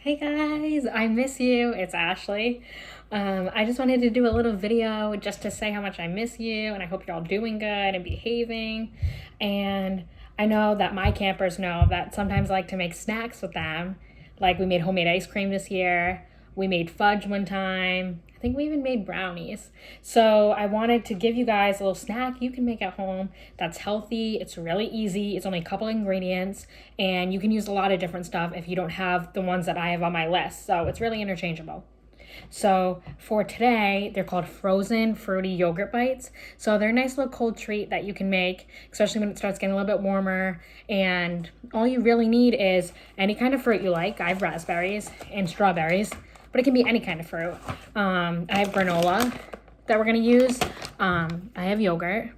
Hey guys, I miss you. It's Ashley. I just wanted to do a little video just to say how much I miss you, and I hope you're all doing good and behaving. And I know that my campers know that sometimes I like to make snacks with them. Like we made homemade ice cream this year. We made fudge one time. I think we even made brownies. So I wanted to give you guys a little snack you can make at home that's healthy. It's really easy. It's only a couple ingredients, and you can use a lot of different stuff if you don't have the ones that I have on my list. So it's really interchangeable. So for today, they're called frozen fruity yogurt bites. So they're a nice little cold treat that you can make, especially when it starts getting a little bit warmer. And all you really need is any kind of fruit you like. I have raspberries and strawberries, but it can be any kind of fruit. I have granola that we're gonna use. I have yogurt.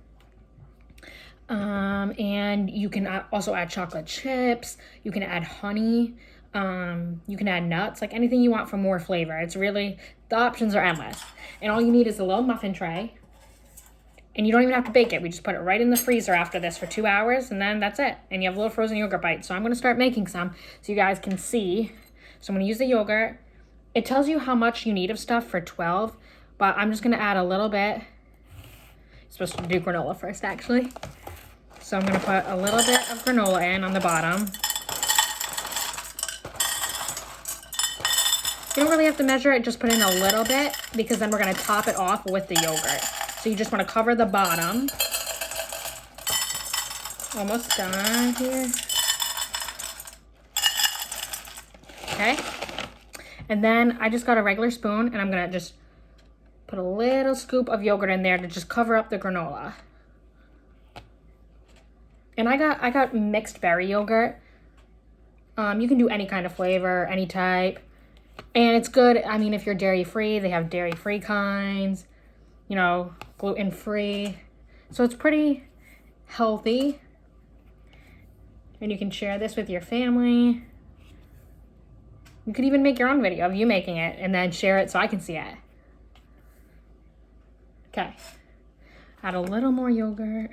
And you can also add chocolate chips. You can add honey. You can add nuts, like anything you want for more flavor. It's really, the options are endless. And all you need is a little muffin tray. And you don't even have to bake it. We just put it right in the freezer after this for 2 hours, and then that's it. And you have a little frozen yogurt bite. So I'm gonna start making some so you guys can see. So I'm gonna use the yogurt. It tells you how much you need of stuff for 12, but I'm just gonna add a little bit. I'm supposed to do granola first, actually. So I'm gonna put a little bit of granola in on the bottom. You don't really have to measure it, just put in a little bit, because then we're gonna top it off with the yogurt. So you just wanna cover the bottom. Almost done here. Okay. And then I just got a regular spoon, and I'm gonna just put a little scoop of yogurt in there to just cover up the granola. And I got mixed berry yogurt. You can do any kind of flavor, any type. And it's good, I mean, if you're dairy-free, they have dairy-free kinds, you know, gluten-free. So it's pretty healthy. And you can share this with your family. You could even make your own video of you making it and then share it so I can see it. Okay. Add a little more yogurt.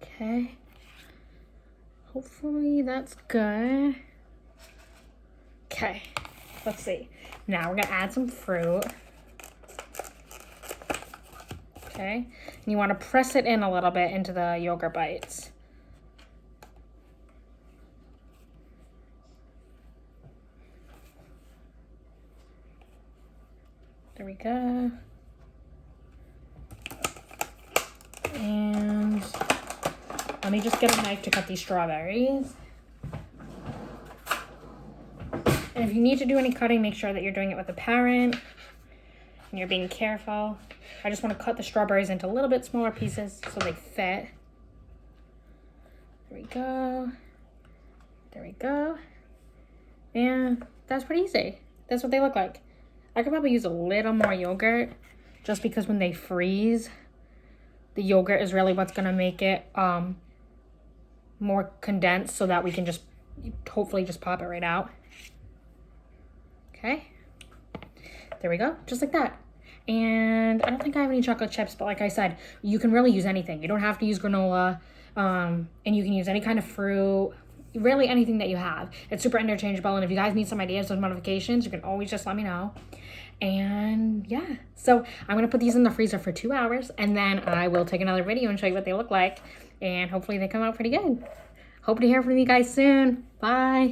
Okay. Hopefully that's good. Okay, let's see. Now we're gonna add some fruit. Okay, and you wanna press it in a little bit into the yogurt bites. There we go. And let me just get a knife to cut these strawberries. And if you need to do any cutting, make sure that you're doing it with a parent and you're being careful. I just want to cut the strawberries into a little bit smaller pieces so they fit. There we go. There we go. And that's pretty easy. That's what they look like. I could probably use a little more yogurt just because when they freeze, the yogurt is really what's going to make it more condensed so that we can just hopefully just pop it right out. Okay, there we go, just like that. And I don't think I have any chocolate chips, but like I said, you can really use anything. You don't have to use granola, and you can use any kind of fruit, really anything that you have. It's super interchangeable, and if you guys need some ideas or modifications, you can always just let me know. And yeah, so I'm gonna put these in the freezer for 2 hours, and then I will take another video and show you what they look like, and hopefully they come out pretty good. Hope to hear from you guys soon. Bye.